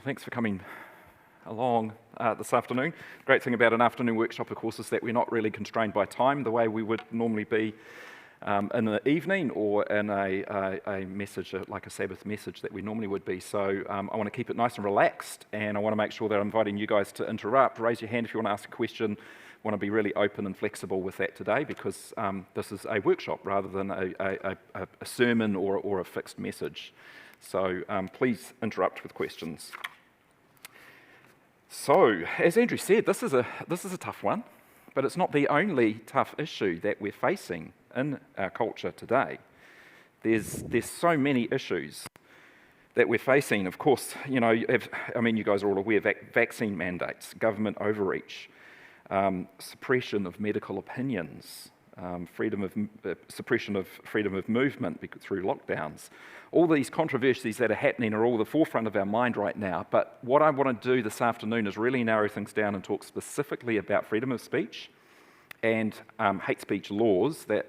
Thanks for coming along this afternoon. The great thing about an afternoon workshop, of course, is that we're not really constrained by time the way we would normally be in the evening or in a message, like a Sabbath message that we normally would be. So I want to keep it nice and relaxed, and I want to make sure that I'm inviting you guys to interrupt. Raise your hand if you want to ask a question. I want to be really open and flexible with that today because this is a workshop rather than a sermon or a fixed message. So please interrupt with questions. So, as Andrew said, this is a tough one, but it's not the only tough issue that we're facing in our culture today. There's so many issues that we're facing. Of course, you guys are all aware, vaccine mandates, government overreach, suppression of medical opinions, suppression of freedom of movement through lockdowns. All these controversies that are happening are all at the forefront of our mind right now, but what I want to do this afternoon is really narrow things down and talk specifically about freedom of speech and hate speech laws that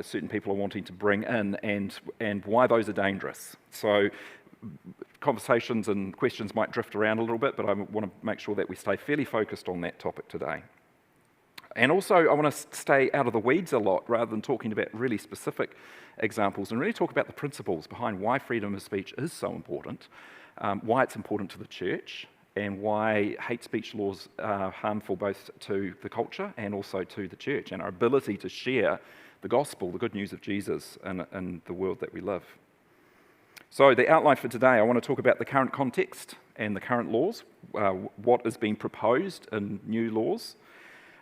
certain people are wanting to bring in and why those are dangerous. So conversations and questions might drift around a little bit, but I want to make sure that we stay fairly focused on that topic today. And also, I want to stay out of the weeds a lot rather than talking about really specific examples and really talk about the principles behind why freedom of speech is so important, why it's important to the church, and why hate speech laws are harmful both to the culture and also to the church and our ability to share the gospel, the good news of Jesus in the world that we live. So the outline for today, I want to talk about the current context and the current laws, what is being proposed in new laws.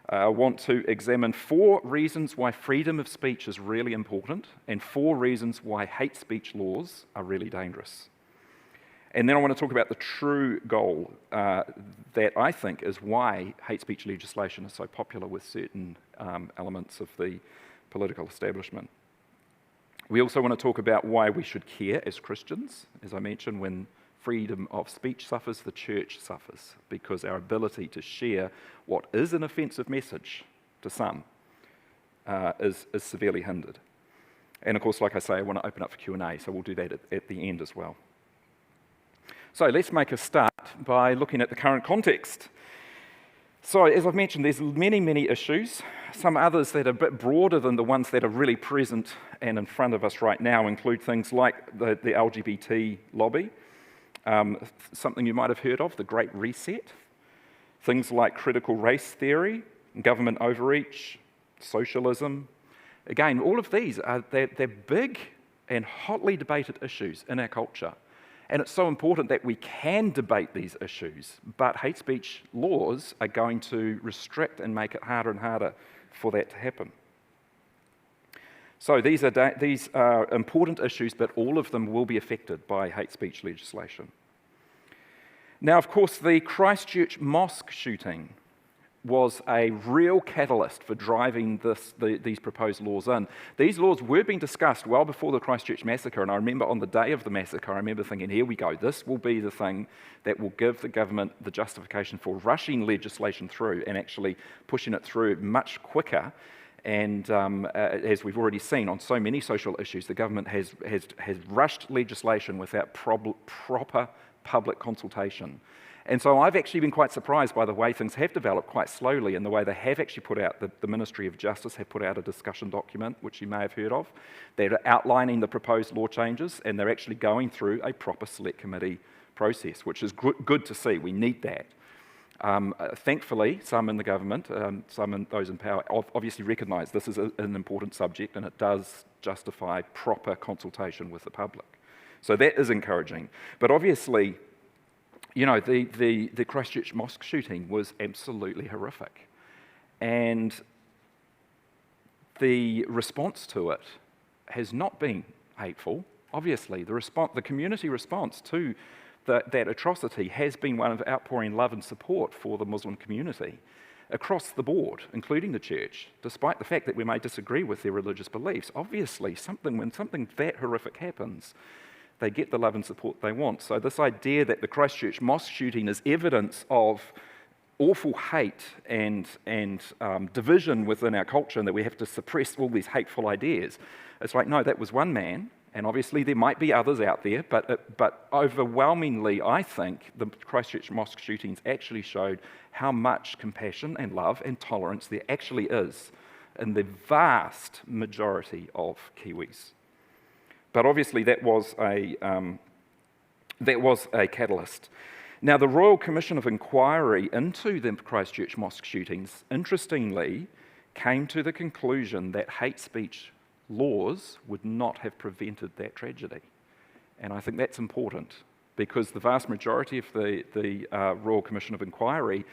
I want to examine 4 reasons why freedom of speech is really important and 4 reasons why hate speech laws are really dangerous. And then I want to talk about the true goal that I think is why hate speech legislation is so popular with certain elements of the political establishment. We also want to talk about why we should care as Christians. As I mentioned, when freedom of speech suffers, the church suffers, because our ability to share what is an offensive message to some is severely hindered. And of course, like I say, I want to open up for Q&A, so we'll do that at the end as well. So let's make a start by looking at the current context. So as I've mentioned, there's many, many issues. Some others that are a bit broader than the ones that are really present and in front of us right now include things like the LGBT lobby, something you might have heard of, the Great Reset, things like critical race theory, government overreach, socialism. Again, all of these they're big and hotly debated issues in our culture. And it's so important that we can debate these issues, but hate speech laws are going to restrict and make it harder and harder for that to happen. So these are important issues, but all of them will be affected by hate speech legislation. Now, of course, the Christchurch mosque shooting was a real catalyst for driving these proposed laws in. These laws were being discussed well before the Christchurch massacre, and I remember on the day of the massacre, I remember thinking, here we go, this will be the thing that will give the government the justification for rushing legislation through and actually pushing it through much quicker. And as we've already seen on so many social issues, the government has rushed legislation without proper public consultation. And so I've actually been quite surprised by the way things have developed quite slowly and the way they have actually put out, the Ministry of Justice have put out a discussion document, which you may have heard of. They're outlining the proposed law changes and they're actually going through a proper select committee process, which is good to see. We need that. Thankfully, some in the government, some in those in power, obviously recognise this is an important subject and it does justify proper consultation with the public. So that is encouraging. But obviously, the Christchurch mosque shooting was absolutely horrific. And the response to it has not been hateful. Obviously, the community response to that atrocity has been one of outpouring love and support for the Muslim community across the board, including the church, despite the fact that we may disagree with their religious beliefs. Obviously, when something that horrific happens, they get the love and support they want. So this idea that the Christchurch mosque shooting is evidence of awful hate and division within our culture and that we have to suppress all these hateful ideas, it's like, no, that was one man And obviously there might be others out there, but overwhelmingly, I think the Christchurch mosque shootings actually showed how much compassion and love and tolerance there actually is in the vast majority of Kiwis. But obviously that was a catalyst. Now, the Royal Commission of Inquiry into the Christchurch mosque shootings, interestingly, came to the conclusion that hate speech laws would not have prevented that tragedy. And I think that's important because the vast majority of the Royal Commission of Inquiry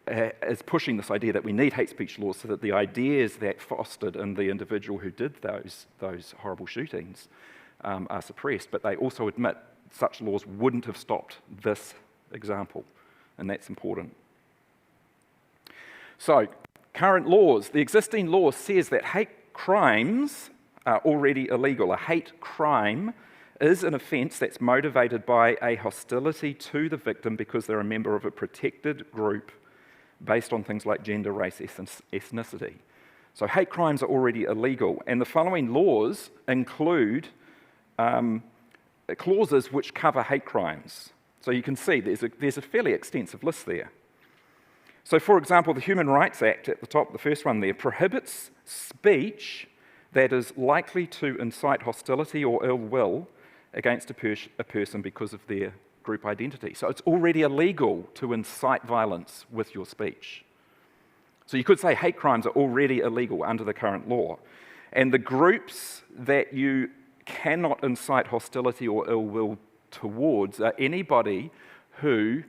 is pushing this idea that we need hate speech laws so that the ideas that fostered in the individual who did those horrible shootings are suppressed. But they also admit such laws wouldn't have stopped this example, and that's important. So, current laws. The existing law says that hate crimes are already illegal. A hate crime is an offence that's motivated by a hostility to the victim because they're a member of a protected group based on things like gender, race, ethnicity. So hate crimes are already illegal, and the following laws include clauses which cover hate crimes. So you can see there's a fairly extensive list there. So for example, the Human Rights Act at the top, the first one there, prohibits speech that is likely to incite hostility or ill will against a person because of their group identity. So it's already illegal to incite violence with your speech. So you could say hate crimes are already illegal under the current law. And the groups that you cannot incite hostility or ill will towards are anybody who,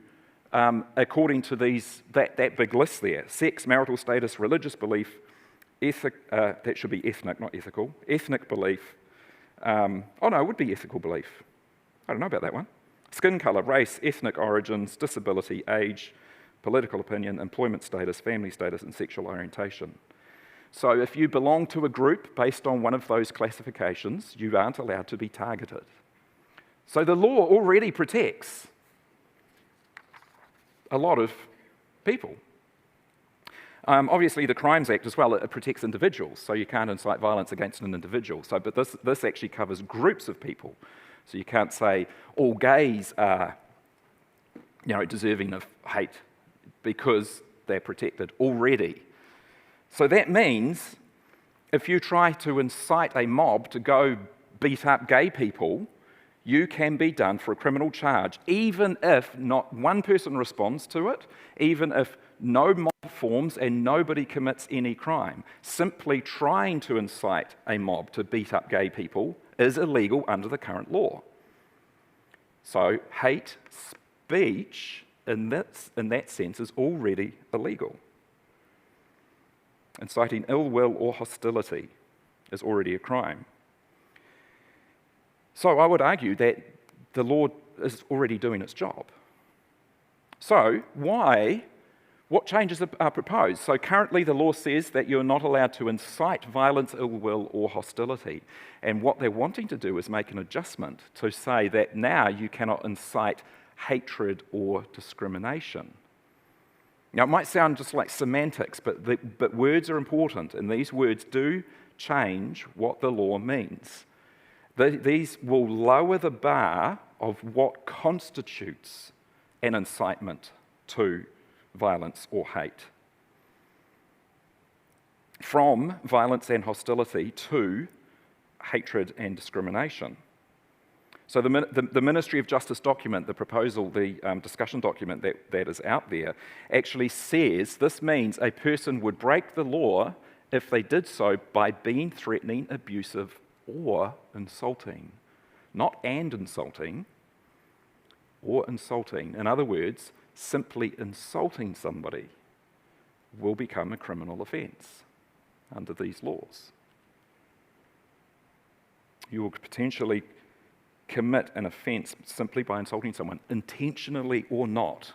according to that big list there, sex, marital status, religious belief, that should be ethnic, not ethical, ethnic belief, it would be ethical belief. I don't know about that one. Skin colour, race, ethnic origins, disability, age, political opinion, employment status, family status, and sexual orientation. So if you belong to a group based on one of those classifications, you aren't allowed to be targeted. So the law already protects a lot of people. Obviously, the Crimes Act as well, it protects individuals, so you can't incite violence against an individual. But this actually covers groups of people. So you can't say all gays are, deserving of hate because they're protected already. So that means if you try to incite a mob to go beat up gay people, you can be done for a criminal charge, even if not one person responds to it, even if no mob forms and nobody commits any crime. Simply trying to incite a mob to beat up gay people is illegal under the current law. So hate speech in that sense is already illegal. Inciting ill will or hostility is already a crime. So I would argue that the law is already doing its job. So what changes are proposed? So currently the law says that you're not allowed to incite violence, ill will, or hostility. And what they're wanting to do is make an adjustment to say that now you cannot incite hatred or discrimination. Now it might sound just like semantics, but words are important, and these words do change what the law means. These will lower the bar of what constitutes an incitement to violence or hate, from violence and hostility to hatred and discrimination. So the Ministry of Justice document, the proposal, the discussion document that is out there, actually says this means a person would break the law if they did so by being threatening, abusive, or insulting. Not and insulting, or insulting. In other words, simply insulting somebody will become a criminal offence under these laws. You will potentially commit an offence simply by insulting someone, intentionally or not.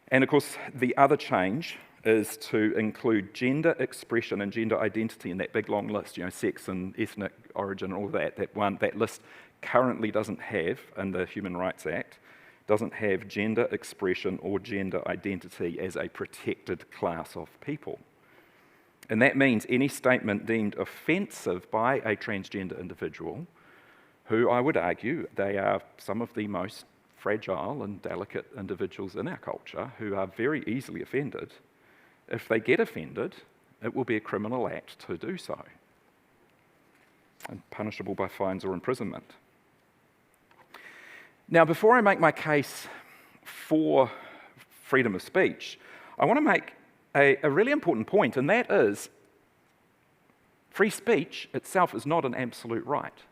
And of course, the other change is to include gender expression and gender identity in that big long list, sex and ethnic origin and all that. That list currently doesn't have, in the Human Rights Act, doesn't have gender expression or gender identity as a protected class of people. And that means any statement deemed offensive by a transgender individual, who I would argue they are some of the most fragile and delicate individuals in our culture who are very easily offended. If they get offended, it will be a criminal act to do so, and punishable by fines or imprisonment. Now, before I make my case for freedom of speech, I want to make a really important point, and that is free speech itself is not an absolute right.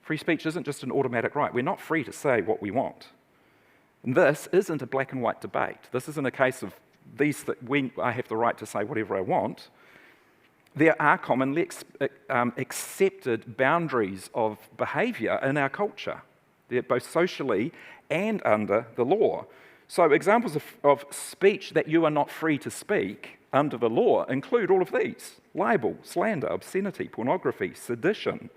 Free speech isn't just an automatic right. We're not free to say what we want. And this isn't a black and white debate. This isn't a case of when I have the right to say whatever I want. There are commonly accepted boundaries of behaviour in our culture. They're both socially and under the law. So examples of speech that you are not free to speak under the law include all of these: libel, slander, obscenity, pornography, sedition,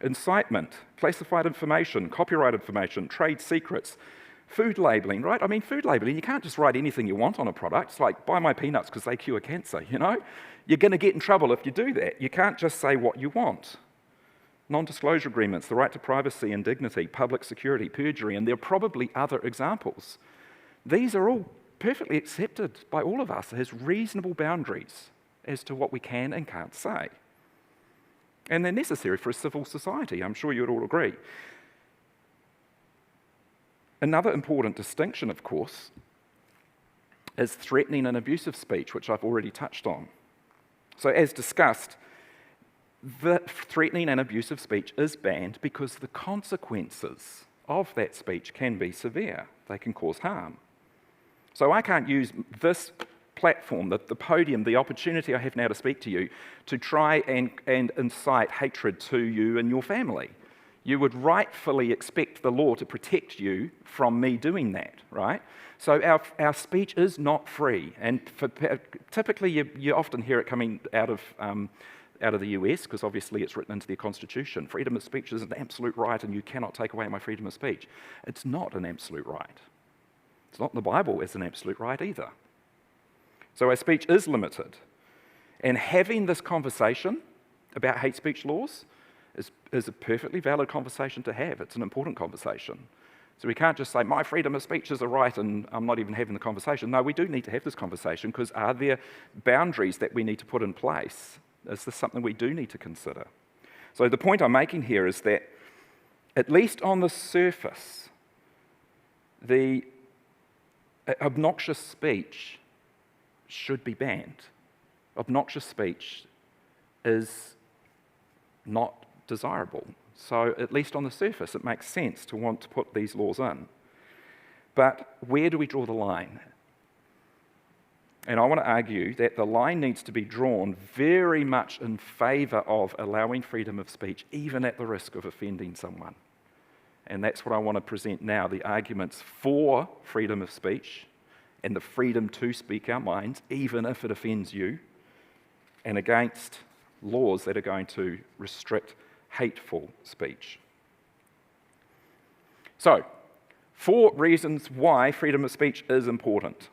incitement, classified information, copyright information, trade secrets, food labelling, right? I mean, food labelling, you can't just write anything you want on a product. It's like, buy my peanuts because they cure cancer, you know? You're going to get in trouble if you do that. You can't just say what you want. Non-disclosure agreements, the right to privacy and dignity, public security, perjury, and there are probably other examples. These are all perfectly accepted by all of us as reasonable boundaries as to what we can and can't say. And they're necessary for a civil society, I'm sure you would all agree. Another important distinction, of course, is threatening and abusive speech, which I've already touched on. So as discussed, the threatening and abusive speech is banned because the consequences of that speech can be severe. They can cause harm. So I can't use this platform, the podium, the opportunity I have now to speak to you, to try and incite hatred to you and your family. You would rightfully expect the law to protect you from me doing that, right? So our speech is not free, and typically you often hear it coming out of the US, because obviously it's written into their constitution. Freedom of speech is an absolute right, and you cannot take away my freedom of speech. It's not an absolute right. It's not in the Bible as an absolute right either. So our speech is limited. And having this conversation about hate speech laws is a perfectly valid conversation to have. It's an important conversation. So we can't just say, my freedom of speech is a right and I'm not even having the conversation. No, we do need to have this conversation, because are there boundaries that we need to put in place? Is this something we do need to consider? So the point I'm making here is that, at least on the surface, the obnoxious speech should be banned. Obnoxious speech is not desirable. So at least on the surface, it makes sense to want to put these laws in. But where do we draw the line? And I want to argue that the line needs to be drawn very much in favour of allowing freedom of speech, even at the risk of offending someone. And that's what I want to present now, the arguments for freedom of speech and the freedom to speak our minds, even if it offends you, and against laws that are going to restrict hateful speech. So, 4 reasons why freedom of speech is important.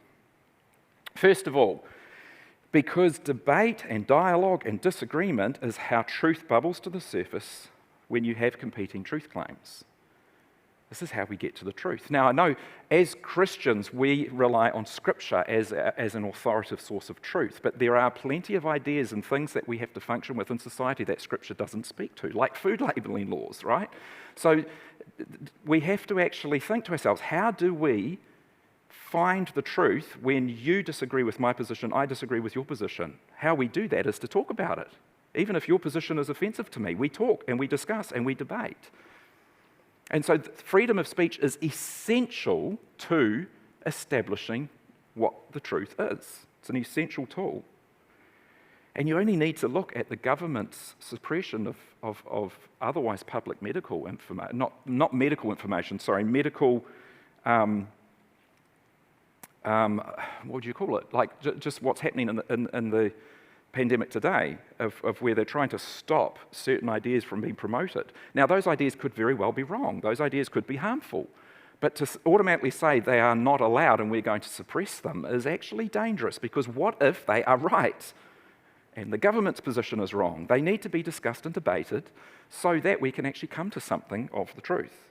First of all, because debate and dialogue and disagreement is how truth bubbles to the surface when you have competing truth claims. This is how we get to the truth. Now, I know as Christians we rely on Scripture as an authoritative source of truth, but there are plenty of ideas and things that we have to function with in society that Scripture doesn't speak to, like food labelling laws, right? So we have to actually think to ourselves, how do we find the truth when you disagree with my position, I disagree with your position? How we do that is to talk about it. Even if your position is offensive to me, we talk and we discuss and we debate. And so freedom of speech is essential to establishing what the truth is. It's an essential tool. And you only need to look at the government's suppression of otherwise public medical information, not medical information, sorry, medical, what would you call it? Like just what's happening in the pandemic today, of where they're trying to stop certain ideas from being promoted. Now, those ideas could very well be wrong. Those ideas could be harmful. But to automatically say they are not allowed and we're going to suppress them is actually dangerous, because what if they are right? and the government's position is wrong. They need to be discussed and debated so that we can actually come to something of the truth.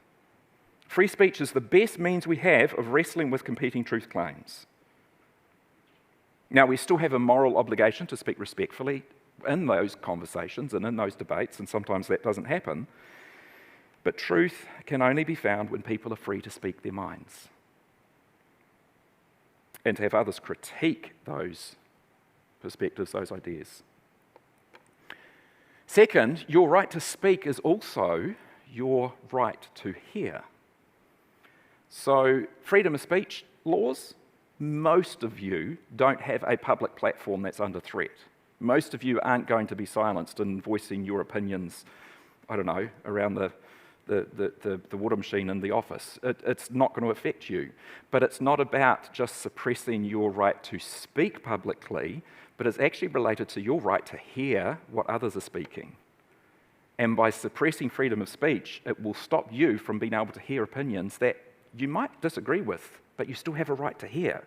Free speech is the best means we have of wrestling with competing truth claims. Now, we still have a moral obligation to speak respectfully in those conversations and in those debates, and sometimes that doesn't happen. But truth can only be found when people are free to speak their minds and to have others critique those perspectives, those ideas. Second, your right to speak is also your right to hear. So, freedom of speech laws, most of you don't have a public platform that's under threat. Most of you aren't going to be silenced in voicing your opinions, I don't know, around the water machine in the office. It's not going to affect you. But it's not about just suppressing your right to speak publicly, but it's actually related to your right to hear what others are speaking. And by suppressing freedom of speech, it will stop you from being able to hear opinions that you might disagree with, but you still have a right to hear.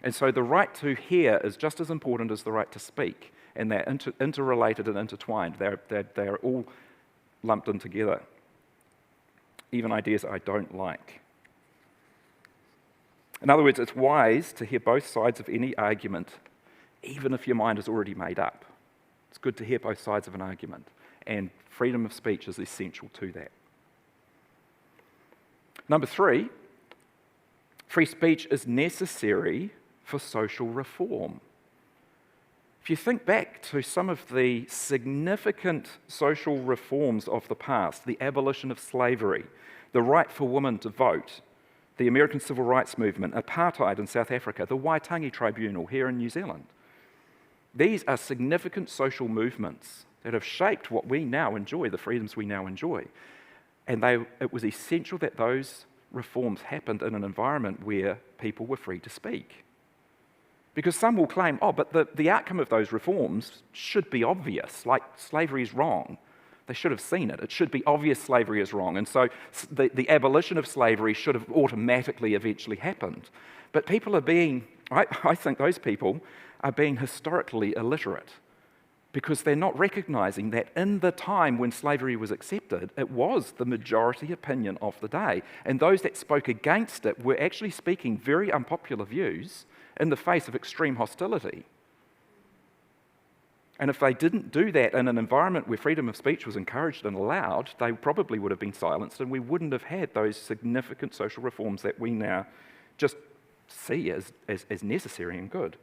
And so the right to hear is just as important as the right to speak, and they're interrelated and intertwined. They're all lumped in together. Even ideas I don't like. In other words, it's wise to hear both sides of any argument, even if your mind is already made up. It's good to hear both sides of an argument, and freedom of speech is essential to that. Number 3, free speech is necessary for social reform. If you think back to some of the significant social reforms of the past, the abolition of slavery, the right for women to vote, the American Civil Rights Movement, apartheid in South Africa, the Waitangi Tribunal here in New Zealand, these are significant social movements that have shaped what we now enjoy, the freedoms we now enjoy. And it was essential that those reforms happened in an environment where people were free to speak. Because some will claim, but the outcome of those reforms should be obvious, like slavery is wrong. They should have seen it. It should be obvious slavery is wrong. And so the abolition of slavery should have automatically eventually happened. But people are being, I think those people are being historically illiterate because they're not recognizing that in the time when slavery was accepted, it was the majority opinion of the day. And those that spoke against it were actually speaking very unpopular views in the face of extreme hostility. And if they didn't do that in an environment where freedom of speech was encouraged and allowed, they probably would have been silenced, and we wouldn't have had those significant social reforms that we now just see as necessary and good.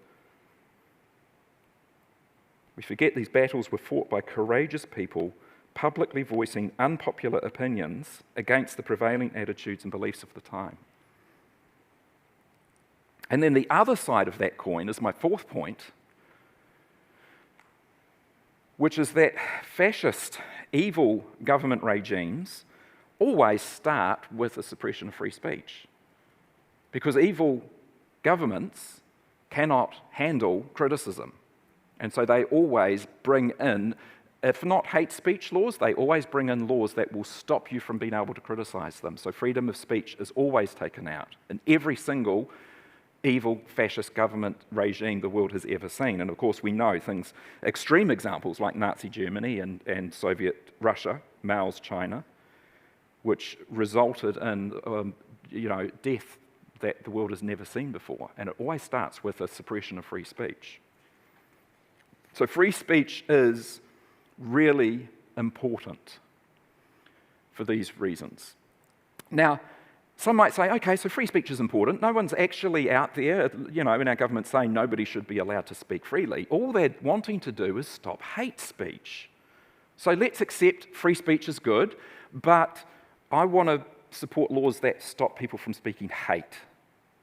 We forget these battles were fought by courageous people publicly voicing unpopular opinions against the prevailing attitudes and beliefs of the time. And then the other side of that coin is my fourth point, which is that fascist, evil government regimes always start with the suppression of free speech. Because evil governments cannot handle criticism. And so they always bring in, if not hate speech laws, they always bring in laws that will stop you from being able to criticize them. So freedom of speech is always taken out in every single evil fascist government regime the world has ever seen. And of course we know things, extreme examples like Nazi Germany and Soviet Russia, Mao's China, which resulted in death that the world has never seen before. And it always starts with a suppression of free speech. So free speech is really important for these reasons. Now, some might say, okay, so free speech is important. No one's actually out there, in our government saying nobody should be allowed to speak freely. All they're wanting to do is stop hate speech. So let's accept free speech is good, but I want to support laws that stop people from speaking hate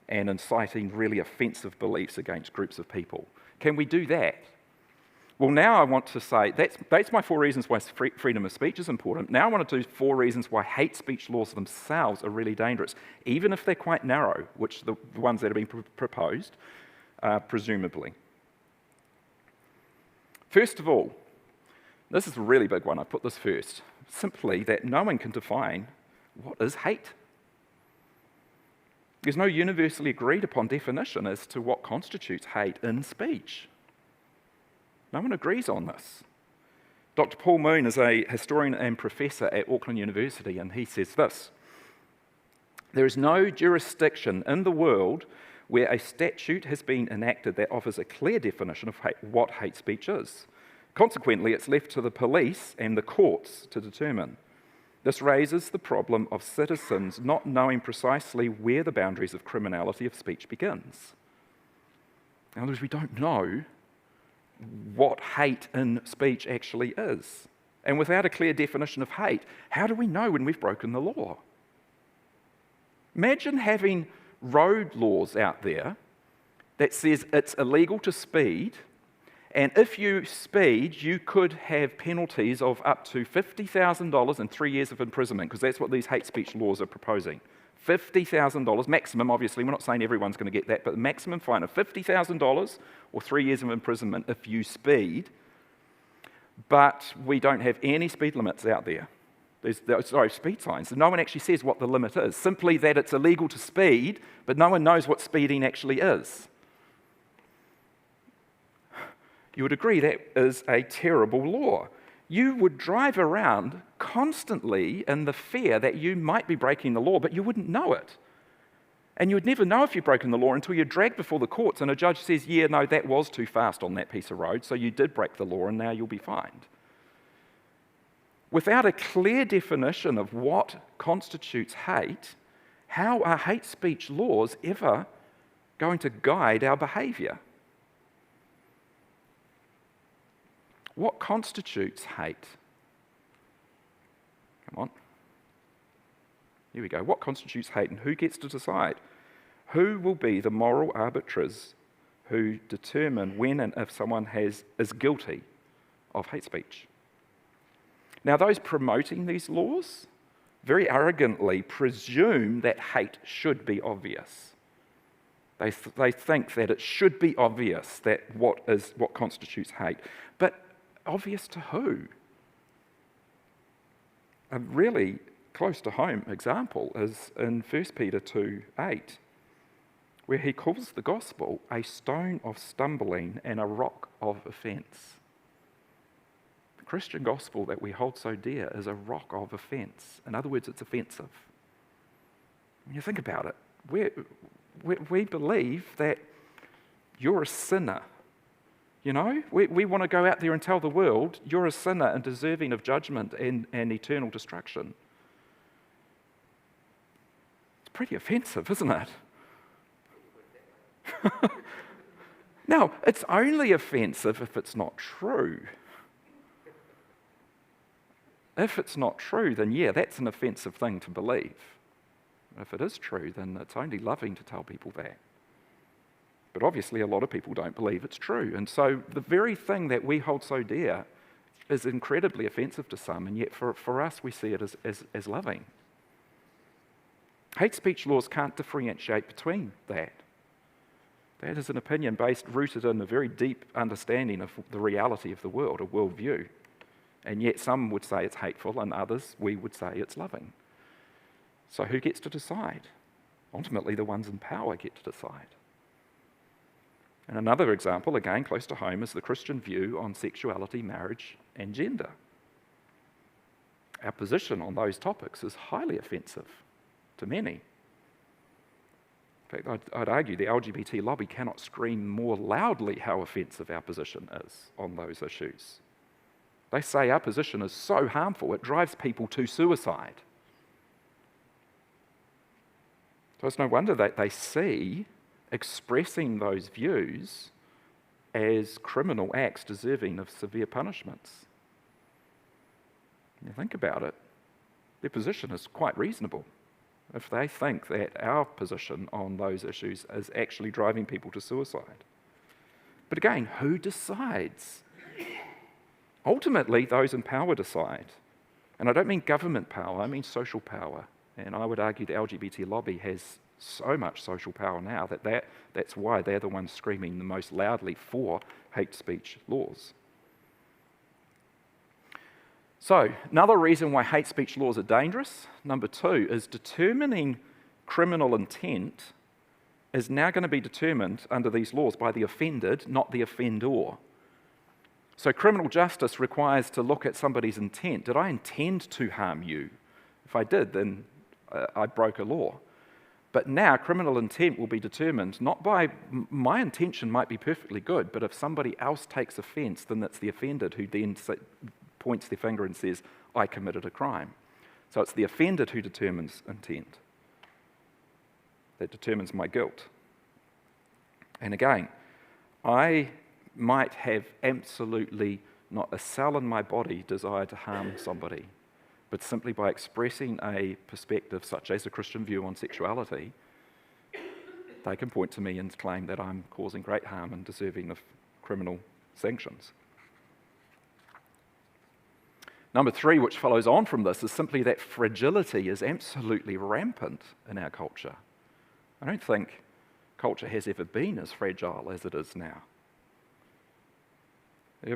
and inciting really offensive beliefs against groups of people. Can we do that? Well, now I want to say, that's my 4 reasons why freedom of speech is important. Now I want to do 4 reasons why hate speech laws themselves are really dangerous, even if they're quite narrow, which the ones that have been proposed, presumably. First of all, this is a really big one, I put this first, simply that no one can define what is hate. There's no universally agreed upon definition as to what constitutes hate in speech. No one agrees on this. Dr. Paul Moon is a historian and professor at Auckland University, and he says this: there is no jurisdiction in the world where a statute has been enacted that offers a clear definition of what hate speech is. Consequently, it's left to the police and the courts to determine. This raises the problem of citizens not knowing precisely where the boundaries of criminality of speech begins. In other words, we don't know what hate in speech actually is. And without a clear definition of hate, how do we know when we've broken the law? Imagine having road laws out there that says it's illegal to speed, and if you speed, you could have penalties of up to $50,000 and 3 years of imprisonment, because that's what these hate speech laws are proposing. $50,000 maximum, obviously, we're not saying everyone's going to get that, but the maximum fine of $50,000 or 3 years of imprisonment if you speed, but we don't have any speed limits out there. Speed signs. No one actually says what the limit is, simply that it's illegal to speed, but no one knows what speeding actually is. You would agree that is a terrible law. You would drive around constantly in the fear that you might be breaking the law, but you wouldn't know it. And you would never know if you've broken the law until you're dragged before the courts and a judge says, yeah, no, that was too fast on that piece of road, so you did break the law and now you'll be fined. Without a clear definition of what constitutes hate, how are hate speech laws ever going to guide our behaviour? What constitutes hate? Come on. Here we go. What constitutes hate and who gets to decide? Who will be the moral arbiters who determine when and if someone is guilty of hate speech? Now, those promoting these laws very arrogantly presume that hate should be obvious. They think that it should be obvious that what constitutes hate. But obvious to who? A really close to home example is in 1 Peter 2:8, where he calls the gospel a stone of stumbling and a rock of offence. The Christian gospel that we hold so dear is a rock of offence. In other words, it's offensive. When you think about it, we believe that you're a sinner. You know, we want to go out there and tell the world you're a sinner and deserving of judgment and eternal destruction. It's pretty offensive, isn't it? Now, it's only offensive if it's not true. If it's not true, then yeah, that's an offensive thing to believe. If it is true, then it's only loving to tell people that. But obviously a lot of people don't believe it's true. And so the very thing that we hold so dear is incredibly offensive to some, and yet for us we see it as loving. Hate speech laws can't differentiate between that. That is an opinion rooted in a very deep understanding of the reality of the world, a worldview. And yet some would say it's hateful, and others, we would say it's loving. So who gets to decide? Ultimately, the ones in power get to decide. And another example, again close to home, is the Christian view on sexuality, marriage, and gender. Our position on those topics is highly offensive to many. In fact, I'd argue the LGBT lobby cannot scream more loudly how offensive our position is on those issues. They say our position is so harmful, it drives people to suicide. So it's no wonder that they see expressing those views as criminal acts deserving of severe punishments. When you think about it, their position is quite reasonable if they think that our position on those issues is actually driving people to suicide. But again, who decides? Ultimately, those in power decide. And I don't mean government power, I mean social power. And I would argue the LGBT lobby has so much social power now that's why they're the ones screaming the most loudly for hate speech laws. So, another reason why hate speech laws are dangerous, number 2, is determining criminal intent is now going to be determined under these laws by the offended, not the offender. So criminal justice requires to look at somebody's intent. Did I intend to harm you? If I did, then I broke a law. But now criminal intent will be determined not by, my intention might be perfectly good, but if somebody else takes offence, then it's the offended who then points their finger and says, I committed a crime. So it's the offended who determines intent. That determines my guilt. And again, I might have absolutely not a cell in my body desire to harm somebody, but simply by expressing a perspective such as a Christian view on sexuality, they can point to me and claim that I'm causing great harm and deserving of criminal sanctions. Number 3, which follows on from this, is simply that fragility is absolutely rampant in our culture. I don't think culture has ever been as fragile as it is now.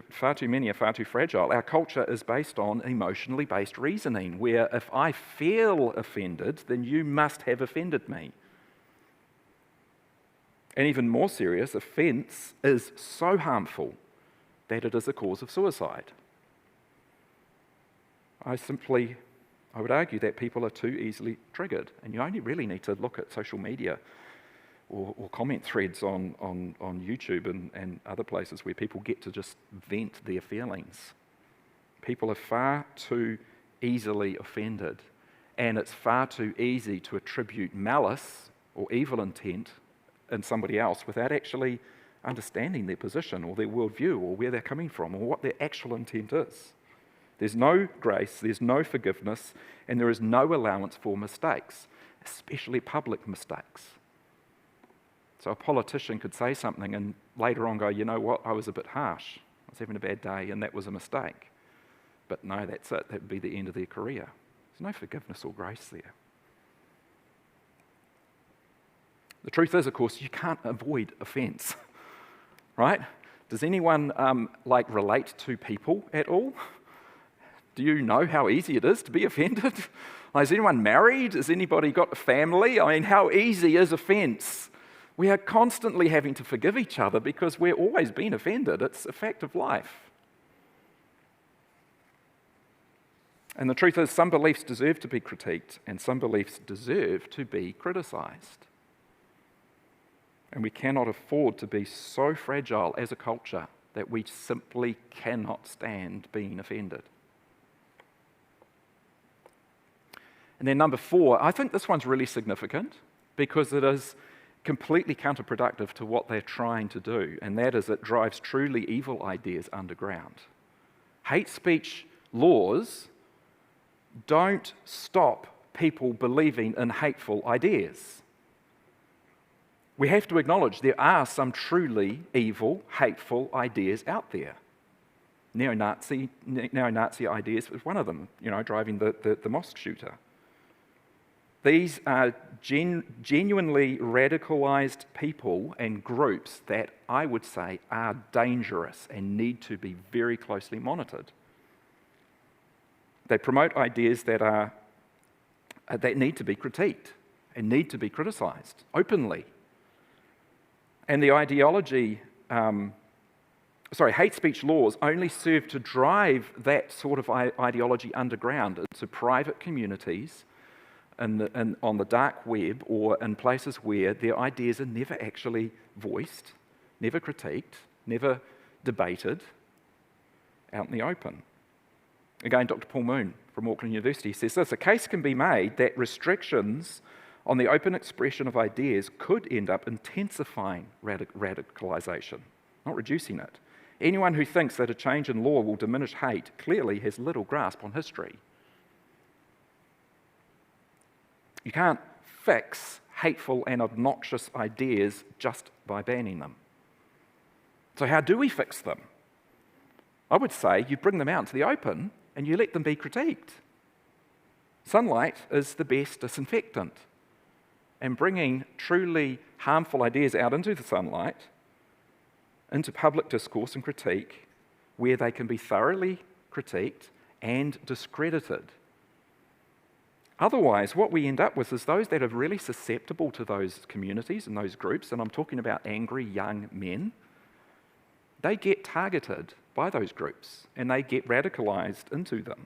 Far too many are far too fragile. Our culture is based on emotionally based reasoning, where if I feel offended, then you must have offended me. And even more serious, offence is so harmful that it is a cause of suicide. I would argue that people are too easily triggered, and you only really need to look at social media or comment threads on YouTube and other places where people get to just vent their feelings. People are far too easily offended, and it's far too easy to attribute malice or evil intent in somebody else without actually understanding their position or their worldview or where they're coming from or what their actual intent is. There's no grace, there's no forgiveness, and there is no allowance for mistakes, especially public mistakes. So a politician could say something and later on go, you know what, I was a bit harsh. I was having a bad day and that was a mistake. But no, that's it. That would be the end of their career. There's no forgiveness or grace there. The truth is, of course, you can't avoid offence, right? Does anyone relate to people at all? Do you know how easy it is to be offended? Is anyone married? Has anybody got a family? I mean, how easy is offence? We are constantly having to forgive each other because we're always being offended. It's a fact of life. And the truth is, some beliefs deserve to be critiqued and some beliefs deserve to be criticised. And we cannot afford to be so fragile as a culture that we simply cannot stand being offended. And then number 4, I think this one's really significant because it is completely counterproductive to what they're trying to do, and that is it drives truly evil ideas underground. Hate speech laws don't stop people believing in hateful ideas. We have to acknowledge there are some truly evil, hateful ideas out there. Neo-Nazi ideas was one of them, driving the mosque shooter. These are genuinely radicalized people and groups that I would say are dangerous and need to be very closely monitored. They promote ideas that need to be critiqued and need to be criticized openly. And the hate speech laws only serve to drive that sort of ideology underground into private communities and on the dark web or in places where their ideas are never actually voiced, never critiqued, never debated out in the open. Again, Dr. Paul Moon from Auckland University says this: a case can be made that restrictions on the open expression of ideas could end up intensifying radicalisation, not reducing it. Anyone who thinks that a change in law will diminish hate clearly has little grasp on history. You can't fix hateful and obnoxious ideas just by banning them. So how do we fix them? I would say you bring them out into the open and you let them be critiqued. Sunlight is the best disinfectant. And bringing truly harmful ideas out into the sunlight, into public discourse and critique, where they can be thoroughly critiqued and discredited. Otherwise, what we end up with is those that are really susceptible to those communities and those groups, and I'm talking about angry young men, they get targeted by those groups, and they get radicalized into them.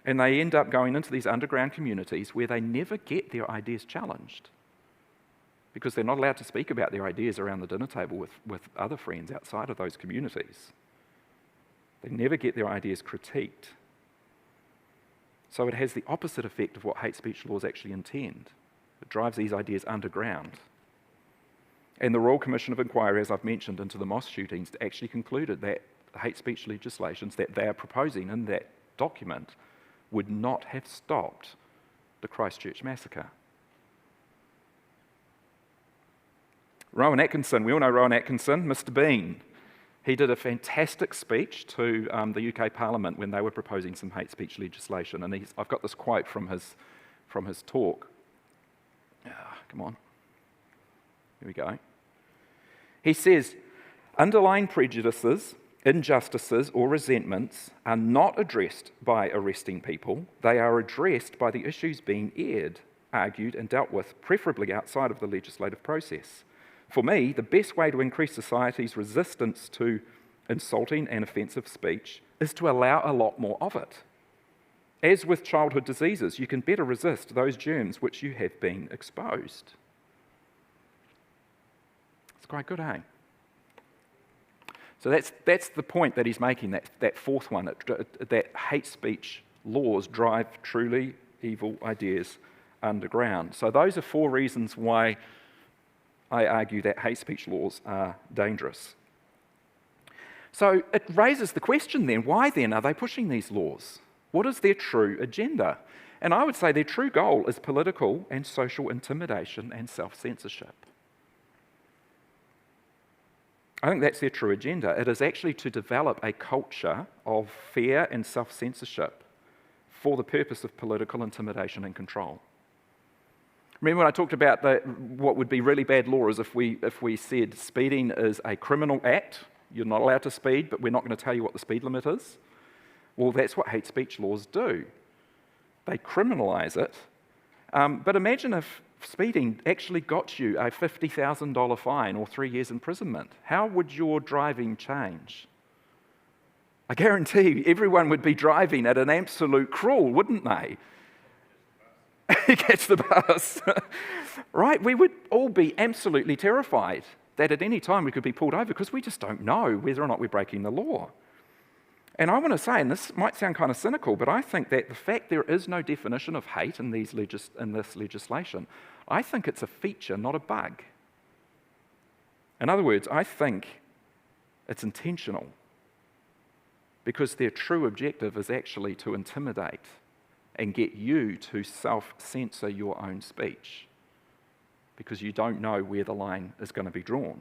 And they end up going into these underground communities where they never get their ideas challenged, because they're not allowed to speak about their ideas around the dinner table with other friends outside of those communities. They never get their ideas critiqued. So it has the opposite effect of what hate speech laws actually intend. It drives these ideas underground. And the Royal Commission of Inquiry, as I've mentioned, into the mosque shootings, actually concluded that the hate speech legislations that they are proposing in that document would not have stopped the Christchurch massacre. Rowan Atkinson, we all know Rowan Atkinson, Mr. Bean. He did a fantastic speech to the UK Parliament when they were proposing some hate speech legislation. And I've got this quote from his talk. Come on. Here we go. He says, underlying prejudices, injustices, or resentments are not addressed by arresting people. They are addressed by the issues being aired, argued, and dealt with, preferably outside of the legislative process. For me, the best way to increase society's resistance to insulting and offensive speech is to allow a lot more of it. As with childhood diseases, you can better resist those germs which you have been exposed. It's quite good, eh? So that's the point that he's making, that fourth one, that hate speech laws drive truly evil ideas underground. So those are 4 reasons why I argue that hate speech laws are dangerous. So it raises the question then, why then are they pushing these laws? What is their true agenda? And I would say their true goal is political and social intimidation and self-censorship. I think that's their true agenda. It is actually to develop a culture of fear and self-censorship for the purpose of political intimidation and control. Remember when I talked about what would be really bad law is if we said speeding is a criminal act, you're not allowed to speed, but we're not going to tell you what the speed limit is. Well, that's what hate speech laws do. They criminalise it. But imagine if speeding actually got you a $50,000 fine or 3 years imprisonment. How would your driving change? I guarantee everyone would be driving at an absolute crawl, wouldn't they? Catch the bus. Right? We would all be absolutely terrified that at any time we could be pulled over because we just don't know whether or not we're breaking the law. And I want to say, and this might sound kind of cynical, but I think that the fact there is no definition of hate in this legislation, I think it's a feature, not a bug. In other words, I think it's intentional because their true objective is actually to intimidate and get you to self-censor your own speech because you don't know where the line is going to be drawn.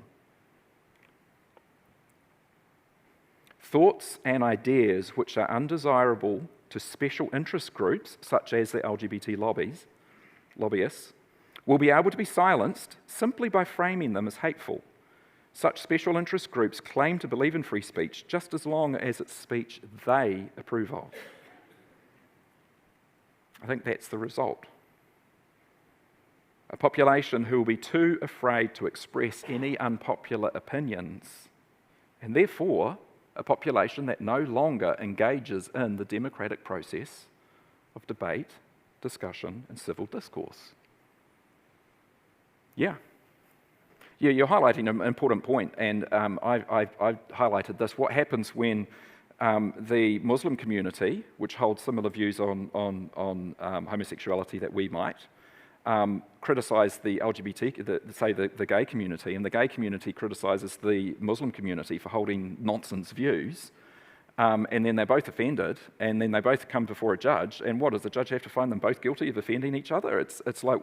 Thoughts and ideas which are undesirable to special interest groups, such as the LGBT lobbyists, will be able to be silenced simply by framing them as hateful. Such special interest groups claim to believe in free speech just as long as it's speech they approve of. I think that's the result. A population who will be too afraid to express any unpopular opinions, and therefore a population that no longer engages in the democratic process of debate, discussion, and civil discourse. Yeah, you're highlighting an important point, and I've highlighted this. What happens when the Muslim community, which holds similar views on homosexuality that we might, criticise the LGBT, the gay community, and the gay community criticises the Muslim community for holding nonsense views, and then they're both offended, and then they both come before a judge, and what, does the judge have to find them both guilty of offending each other? It's like,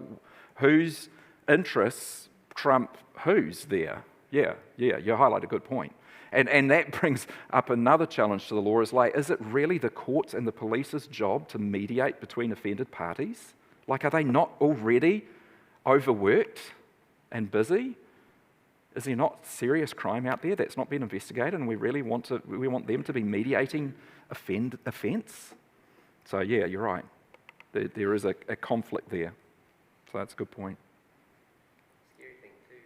whose interests trump whose there? Yeah, you highlight a good point. And that brings up another challenge to the law, is like, is it really the courts and the police's job to mediate between offended parties? Like, are they not already overworked and busy? Is there not serious crime out there that's not been investigated, and we want them to be mediating offence? So yeah, you're right. There is a conflict there. So that's a good point. Scary thing too,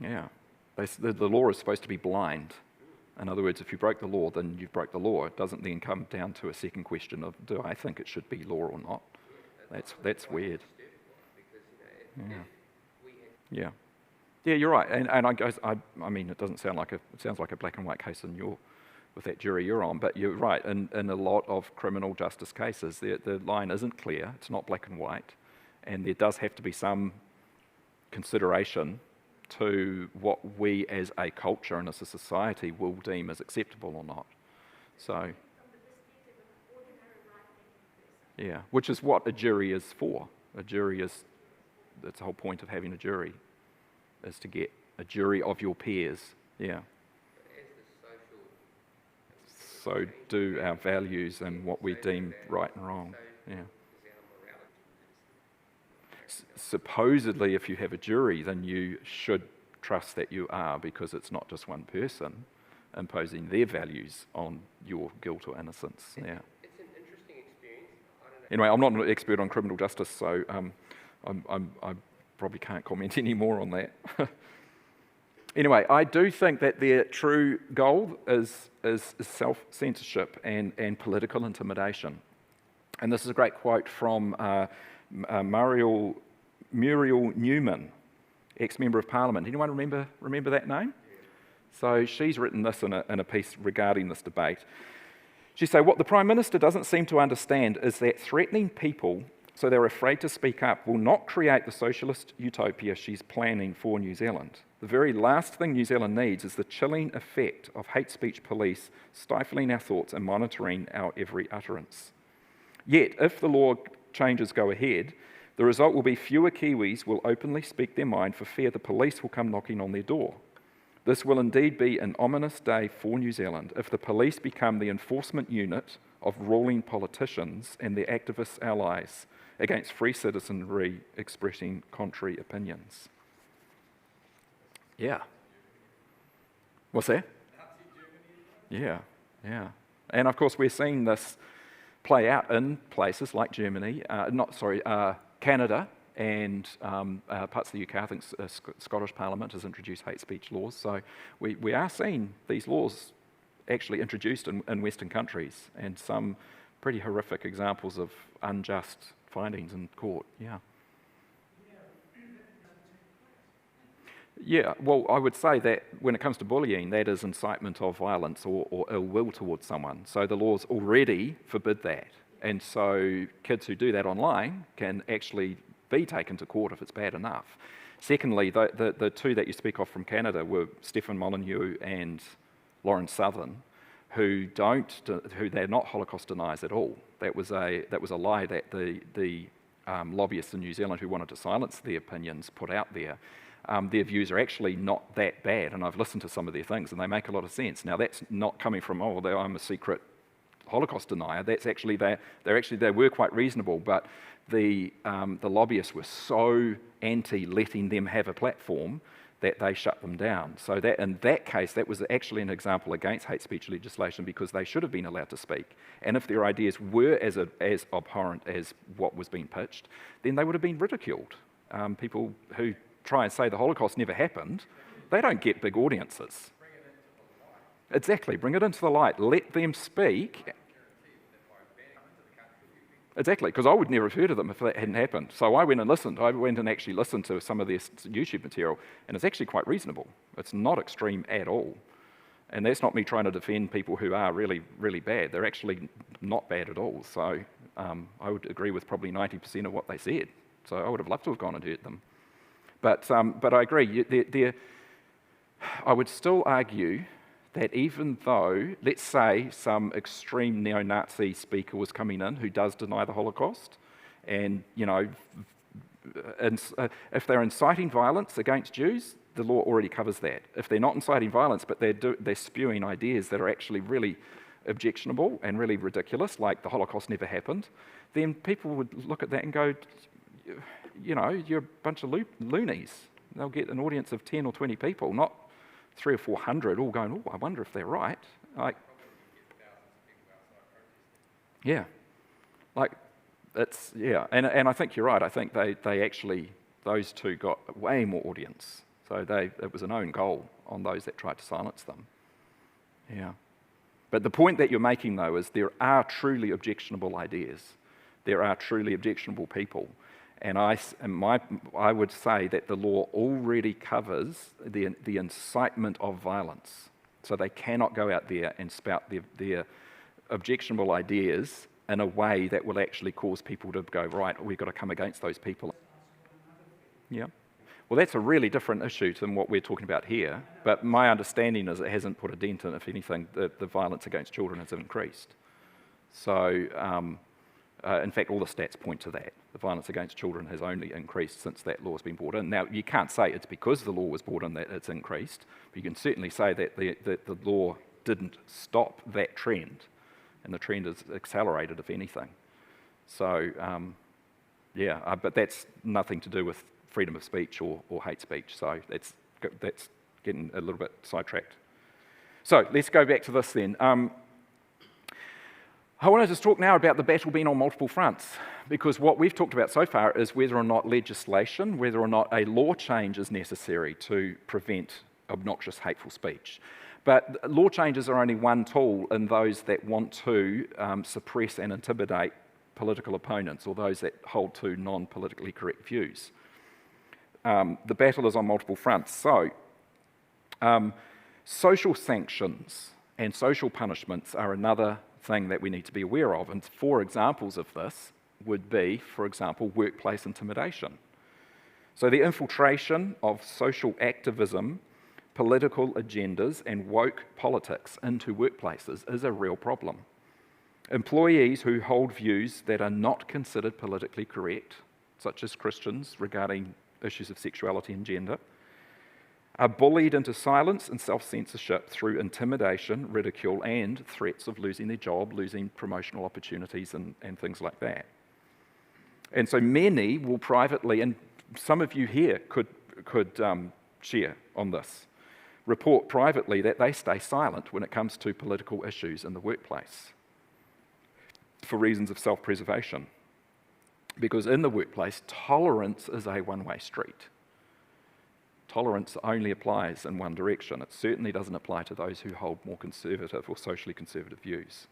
Rodney. Yeah. The law is supposed to be blind. In other words, if you broke the law, then you've broke the law. It doesn't then come down to a second question of, do I think it should be law or not? That's weird. Yeah. Yeah, you're right. And I mean, it sounds like a black and white case with that jury you're on, but you're right. In a lot of criminal justice cases, the line isn't clear. It's not black and white, and there does have to be some consideration to what we as a culture and as a society will deem as acceptable or not. So, yeah, which is what a jury is for. That's the whole point of having a jury, is to get a jury of your peers. Yeah. So do our values and what we deem right and wrong. Yeah. Supposedly, if you have a jury, then you should trust that you are, because it's not just one person imposing their values on your guilt or innocence. Yeah. It's an interesting experience. Anyway, I'm not an expert on criminal justice, so I probably can't comment any more on that. Anyway, I do think that their true goal is self-censorship and political intimidation. And this is a great quote from Muriel Newman, ex-member of Parliament. Anyone remember that name? Yeah. So she's written this in a piece regarding this debate. She said, what the Prime Minister doesn't seem to understand is that threatening people so they're afraid to speak up will not create the socialist utopia she's planning for New Zealand. The very last thing New Zealand needs is the chilling effect of hate speech police stifling our thoughts and monitoring our every utterance. Yet, if the law changes go ahead, the result will be fewer Kiwis will openly speak their mind for fear the police will come knocking on their door. This will indeed be an ominous day for New Zealand if the police become the enforcement unit of ruling politicians and their activist allies against free citizenry expressing contrary opinions. Yeah. What's that? Yeah. And of course, we're seeing this play out in places like Germany, Canada, and parts of the UK. I think Scottish Parliament has introduced hate speech laws. So we are seeing these laws actually introduced in Western countries, and some pretty horrific examples of unjust findings in court. Yeah, well, I would say that when it comes to bullying, that is incitement of violence or ill will towards someone. So the laws already forbid that. And so kids who do that online can actually be taken to court if it's bad enough. Secondly, the two that you speak of from Canada were Stephen Molyneux and Lauren Southern, who they're not Holocaust deniers at all. That was a lie that the lobbyists in New Zealand who wanted to silence their opinions put out there. Their views are actually not that bad, and I've listened to some of their things, and they make a lot of sense. Now, that's not coming from, I'm a secret Holocaust denier. That's actually they were quite reasonable, but the lobbyists were so anti letting them have a platform that they shut them down. So that in that case, that was actually an example against hate speech legislation, because they should have been allowed to speak. And if their ideas were as abhorrent as what was being pitched, then they would have been ridiculed. People who try and say the Holocaust never happened, they don't get big audiences. Exactly, bring it into the light. Let them speak. Exactly, because I would never have heard of them if that hadn't happened. So I went and listened. I went and actually listened to some of their YouTube material, and it's actually quite reasonable. It's not extreme at all. And that's not me trying to defend people who are really, really bad. They're actually not bad at all. So I would agree with probably 90% of what they said. So I would have loved to have gone and heard them. But I agree. I would still argue that even though, let's say, some extreme neo-Nazi speaker was coming in who does deny the Holocaust, and if they're inciting violence against Jews, the law already covers that. If they're not inciting violence, but they're spewing ideas that are actually really objectionable and really ridiculous, like the Holocaust never happened, then people would look at that and go, you're a bunch of loonies. They'll get an audience of 10 or 20 people, not 300 or 400 all going, I wonder if they're right. And I think you're right. I think they actually, those two got way more audience. So it was an own goal on those that tried to silence them. Yeah. But the point that you're making, though, is there are truly objectionable ideas. There are truly objectionable people. And I would say that the law already covers the incitement of violence. So they cannot go out there and spout their objectionable ideas in a way that will actually cause people to go, right, we've got to come against those people. Yeah. Well, that's a really different issue than what we're talking about here. But my understanding is it hasn't put a dent in, if anything, the violence against children has increased. So, in fact, all the stats point to that. The violence against children has only increased since that law has been brought in. Now, you can't say it's because the law was brought in that it's increased, but you can certainly say that the law didn't stop that trend, and the trend has accelerated, if anything. So, but that's nothing to do with freedom of speech or hate speech, so that's getting a little bit sidetracked. So, let's go back to this then. I want to just talk now about the battle being on multiple fronts, because what we've talked about so far is whether or not legislation, whether or not a law change is necessary to prevent obnoxious, hateful speech. But law changes are only one tool in those that want to suppress and intimidate political opponents or those that hold to non-politically correct views. The battle is on multiple fronts. So, social sanctions and social punishments are another thing that we need to be aware of. And 4 examples of this would be, for example, workplace intimidation. So the infiltration of social activism, political agendas, and woke politics into workplaces is a real problem. Employees who hold views that are not considered politically correct, such as Christians regarding issues of sexuality and gender, are bullied into silence and self-censorship through intimidation, ridicule, and threats of losing their job, losing promotional opportunities, and things like that. And so many will privately, and some of you here could share on this, report privately that they stay silent when it comes to political issues in the workplace for reasons of self-preservation. Because in the workplace, tolerance is a one-way street. Tolerance only applies in one direction. It certainly doesn't apply to those who hold more conservative or socially conservative views.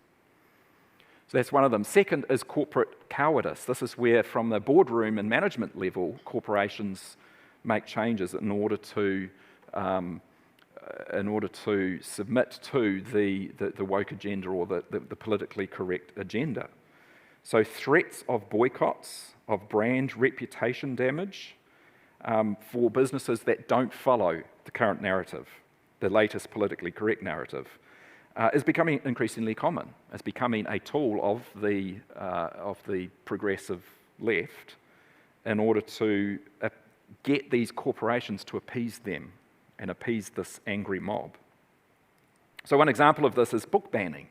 So that's one of them. Second is corporate cowardice. This is where, from the boardroom and management level, corporations make changes in order to submit to the woke agenda or the politically correct agenda. So threats of boycotts, of brand reputation damage, for businesses that don't follow the current narrative, the latest politically correct narrative, is becoming increasingly common. It's becoming a tool of the progressive left in order to get these corporations to appease them and appease this angry mob. So one example of this is book banning.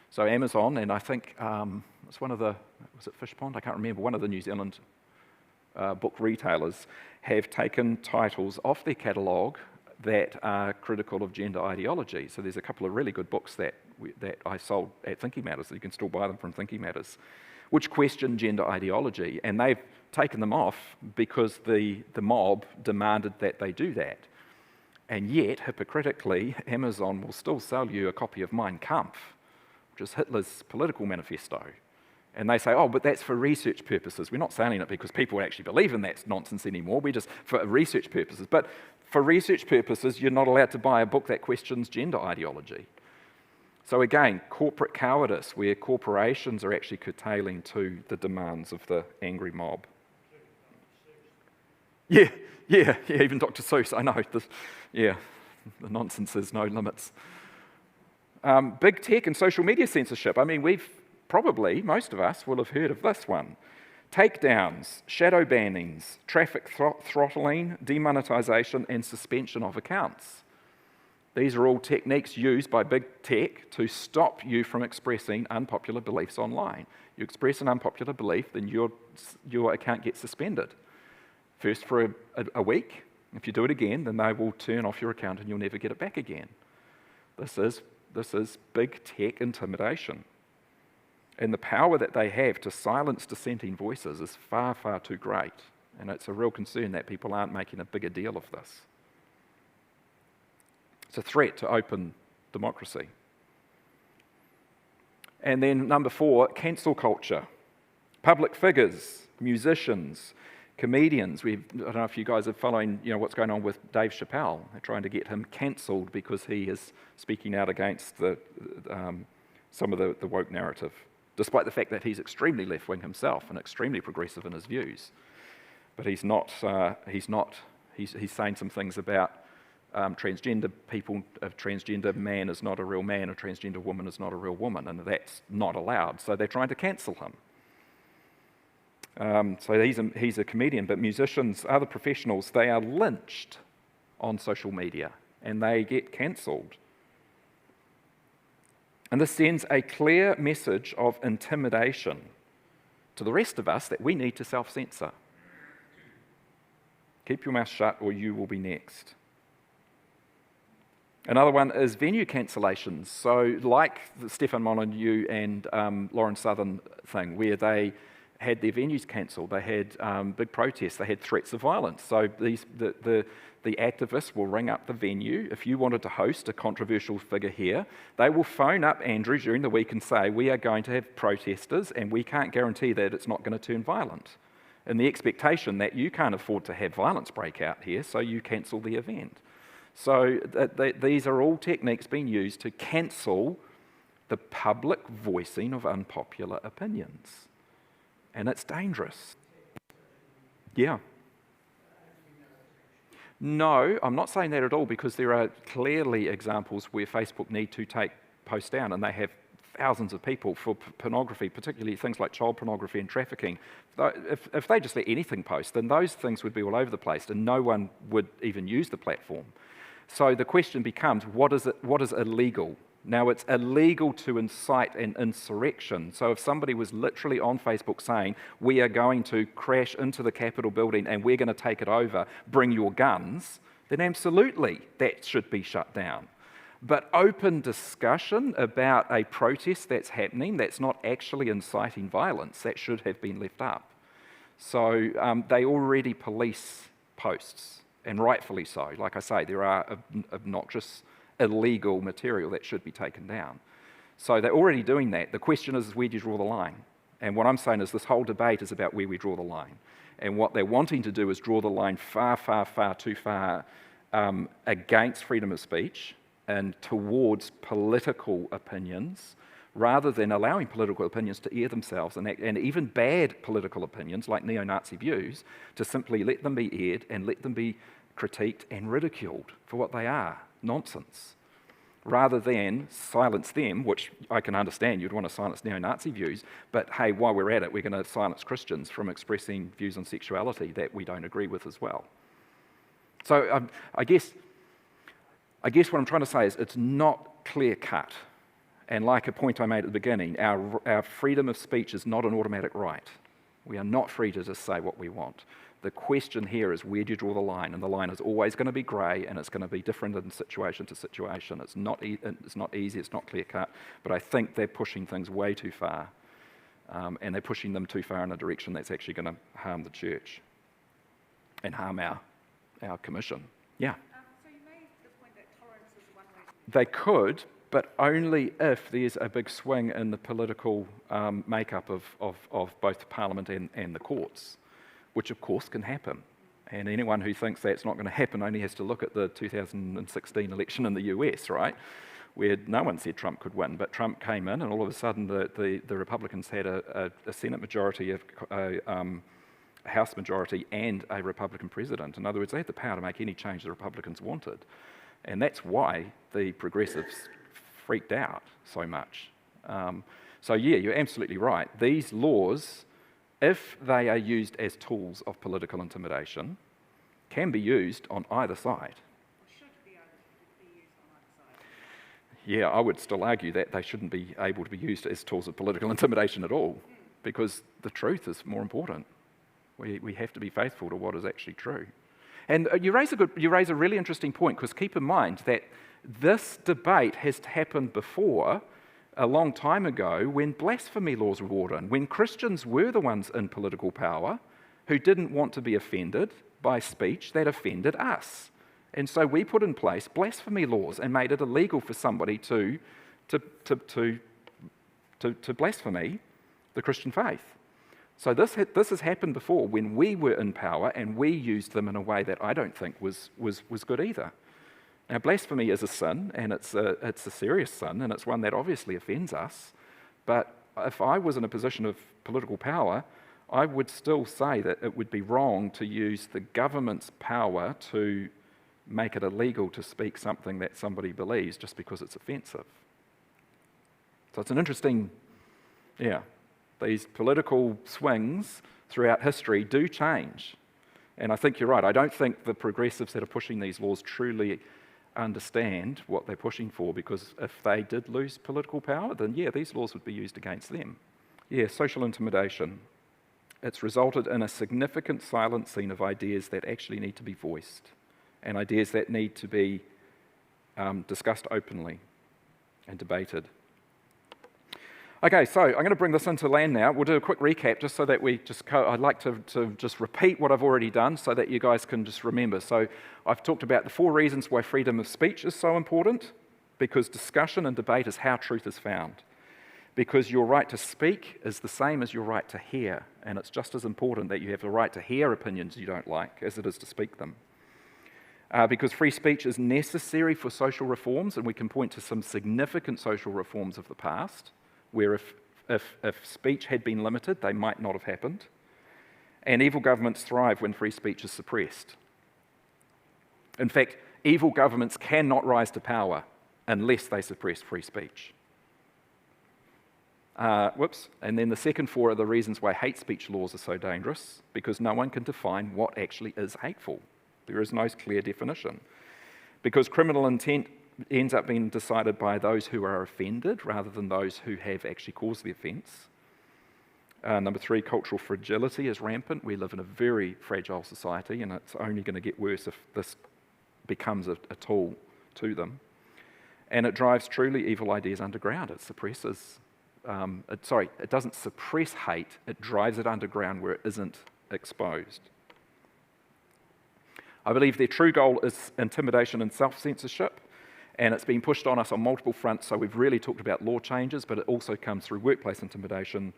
So Amazon, and I think it's one of the, was it Fishpond? I can't remember, one of the New Zealand book retailers have taken titles off their catalogue that are critical of gender ideology. So there's a couple of really good books that I sold at Thinking Matters, so you can still buy them from Thinking Matters, which question gender ideology, and they've taken them off because the mob demanded that they do that. And yet, hypocritically, Amazon will still sell you a copy of Mein Kampf, which is Hitler's political manifesto. And they say, oh, but that's for research purposes. We're not selling it because people actually believe in that nonsense anymore. We're just for research purposes. But for research purposes, you're not allowed to buy a book that questions gender ideology. So again, corporate cowardice, where corporations are actually curtailing to the demands of the angry mob. Yeah, even Dr. Seuss, I know. The nonsense is no limits. Big tech and social media censorship. I mean, probably, most of us will have heard of this one. Takedowns, shadow bannings, traffic throttling, demonetization, and suspension of accounts. These are all techniques used by big tech to stop you from expressing unpopular beliefs online. You express an unpopular belief, then your account gets suspended. First for a week. If you do it again, then they will turn off your account and you'll never get it back again. This is big tech intimidation. And the power that they have to silence dissenting voices is far, far too great. And it's a real concern that people aren't making a bigger deal of this. It's a threat to open democracy. And then number 4, cancel culture. Public figures, musicians, comedians. I don't know if you guys are following, what's going on with Dave Chappelle. They're trying to get him cancelled because he is speaking out against some of the woke narrative, despite the fact that he's extremely left-wing himself and extremely progressive in his views. But he's saying some things about transgender people. A transgender man is not a real man, a transgender woman is not a real woman, and that's not allowed. So they're trying to cancel him. So he's a comedian, but musicians, other professionals, they are lynched on social media and they get cancelled. And this sends a clear message of intimidation to the rest of us that we need to self-censor. Keep your mouth shut or you will be next. Another one is venue cancellations. So like the Stefan Molyneux and Lauren Southern thing, where they had their venues cancelled, they had big protests, they had threats of violence. So the activists will ring up the venue. If you wanted to host a controversial figure here, they will phone up Andrew during the week and say, we are going to have protesters and we can't guarantee that it's not going to turn violent. And the expectation that you can't afford to have violence break out here, so you cancel the event. So these are all techniques being used to cancel the public voicing of unpopular opinions. And it's dangerous. Yeah. No, I'm not saying that at all, because there are clearly examples where Facebook need to take posts down, and they have thousands of people for pornography, particularly things like child pornography and trafficking. If they just let anything post, then those things would be all over the place and no one would even use the platform. So the question becomes, what is illegal? Now, it's illegal to incite an insurrection. So if somebody was literally on Facebook saying, we are going to crash into the Capitol building and we're going to take it over, bring your guns, then absolutely that should be shut down. But open discussion about a protest that's happening that's not actually inciting violence, that should have been left up. So they already police posts, and rightfully so. Like I say, there are obnoxious, illegal material that should be taken down. So they're already doing that. The question is, where do you draw the line? And what I'm saying is this whole debate is about where we draw the line. And what they're wanting to do is draw the line far, far, far too far against freedom of speech and towards political opinions, rather than allowing political opinions to air themselves, and even bad political opinions like neo-Nazi views, to simply let them be aired and let them be critiqued and ridiculed for what they are, nonsense, rather than silence them, which I can understand you'd want to silence neo-Nazi views, but hey, while we're at it, we're going to silence Christians from expressing views on sexuality that we don't agree with as well. So I guess what I'm trying to say is it's not clear-cut. And like a point I made at the beginning, our freedom of speech is not an automatic right. We are not free to just say what we want. The question here is, where do you draw the line? And the line is always going to be grey, and it's going to be different in situation to situation. It's not easy, it's not clear-cut, but I think they're pushing things way too far. And they're pushing them too far in a direction that's actually going to harm the church and harm our commission. Yeah? So you made the point that tolerance is one way. They could, but only if there's a big swing in the political makeup of both Parliament and the courts, which of course can happen. And anyone who thinks that's not going to happen only has to look at the 2016 election in the US, right? Where no one said Trump could win, but Trump came in and all of a sudden the Republicans had a Senate majority, a House majority and a Republican president. In other words, they had the power to make any change the Republicans wanted. And that's why the progressives freaked out so much. So yeah, you're absolutely right. These laws, if they are used as tools of political intimidation, can be used on either side. Should be able to be used on either side. Yeah, I would still argue that they shouldn't be able to be used as tools of political intimidation at all, because the truth is more important. We have to be faithful to what is actually true. And you raise a really interesting point, because keep in mind that this debate has happened before, a long time ago, when blasphemy laws were brought in, when Christians were the ones in political power who didn't want to be offended by speech that offended us. And so we put in place blasphemy laws and made it illegal for somebody to blaspheme the Christian faith. So this has happened before when we were in power, and we used them in a way that I don't think was good either. Now, blasphemy is a sin, and it's a serious sin, and it's one that obviously offends us. But if I was in a position of political power, I would still say that it would be wrong to use the government's power to make it illegal to speak something that somebody believes just because it's offensive. So it's an interesting, these political swings throughout history do change. And I think you're right. I don't think the progressives that are pushing these laws truly understand what they're pushing for, because if they did lose political power, then these laws would be used against them. Social intimidation. It's resulted in a significant silencing of ideas that actually need to be voiced, and ideas that need to be discussed openly and debated. Okay, so I'm going to bring this into land now. We'll do a quick recap just so that I'd like to just repeat what I've already done so that you guys can just remember. So I've talked about the 4 reasons why freedom of speech is so important, because discussion and debate is how truth is found. Because your right to speak is the same as your right to hear, and it's just as important that you have the right to hear opinions you don't like as it is to speak them. Because free speech is necessary for social reforms, and we can point to some significant social reforms of the past, where if speech had been limited, they might not have happened. And evil governments thrive when free speech is suppressed. In fact, evil governments cannot rise to power unless they suppress free speech. And then the second 4 are the reasons why hate speech laws are so dangerous, because no one can define what actually is hateful. There is no clear definition. Because criminal intent ends up being decided by those who are offended rather than those who have actually caused the offence. Number 3, cultural fragility is rampant. We live in a very fragile society, and it's only going to get worse if this becomes a tool to them. And it drives truly evil ideas underground. It suppresses, it doesn't suppress hate, it drives it underground where it isn't exposed. I believe their true goal is intimidation and self-censorship, and it's been pushed on us on multiple fronts. So we've really talked about law changes, but it also comes through workplace intimidation,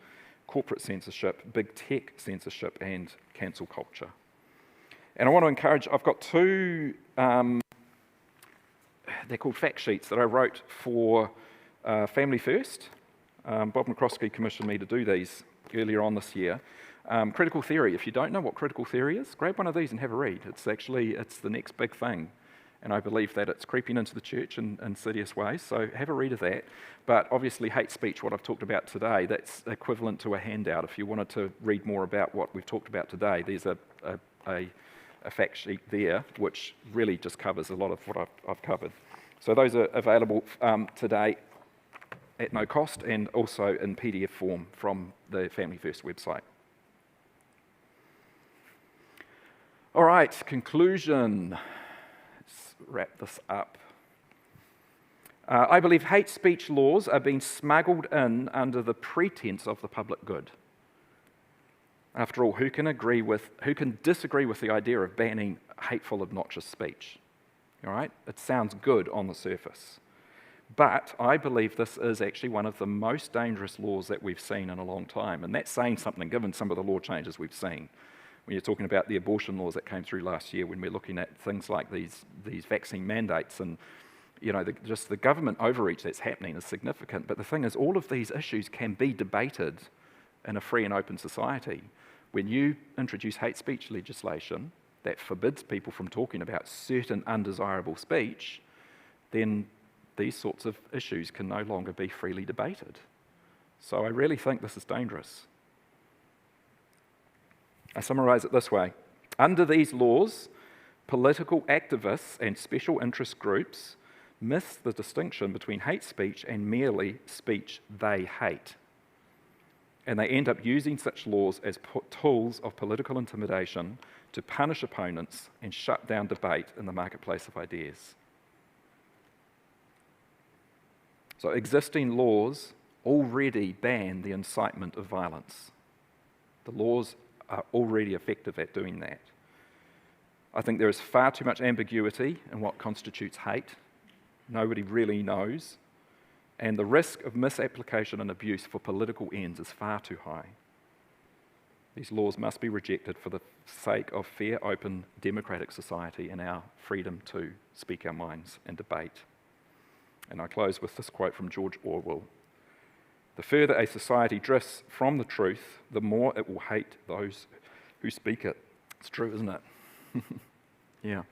corporate censorship, big tech censorship, and cancel culture. And I want to encourage, I've got 2, they're called fact sheets that I wrote for Family First. Bob McCroskey commissioned me to do these earlier on this year. Critical theory. If you don't know what critical theory is, grab one of these and have a read. It's the next big thing. And I believe that it's creeping into the church in insidious ways, so have a read of that. But obviously hate speech, what I've talked about today, that's equivalent to a handout. If you wanted to read more about what we've talked about today, there's a fact sheet there, which really just covers a lot of what I've covered. So those are available today at no cost, and also in PDF form from the Family First website. All right, conclusion. Let's wrap this up. I believe hate speech laws are being smuggled in under the pretense of the public good. After all, who can disagree with the idea of banning hateful, obnoxious speech? All right, it sounds good on the surface. But I believe this is actually one of the most dangerous laws that we've seen in a long time. And that's saying something, given some of the law changes we've seen. When you're talking about the abortion laws that came through last year, when we're looking at things like these vaccine mandates, and just the government overreach that's happening is significant. But the thing is, all of these issues can be debated in a free and open society. When you introduce hate speech legislation that forbids people from talking about certain undesirable speech, then these sorts of issues can no longer be freely debated. So I really think this is dangerous. I summarize it this way. Under these laws, political activists and special interest groups miss the distinction between hate speech and merely speech they hate. And they end up using such laws as tools of political intimidation to punish opponents and shut down debate in the marketplace of ideas. So existing laws already ban the incitement of violence. The laws are already effective at doing that. I think there is far too much ambiguity in what constitutes hate. Nobody really knows. And the risk of misapplication and abuse for political ends is far too high. These laws must be rejected for the sake of fair, open, democratic society and our freedom to speak our minds and debate. And I close with this quote from George Orwell. The further a society drifts from the truth, the more it will hate those who speak it. It's true, isn't it? Yeah.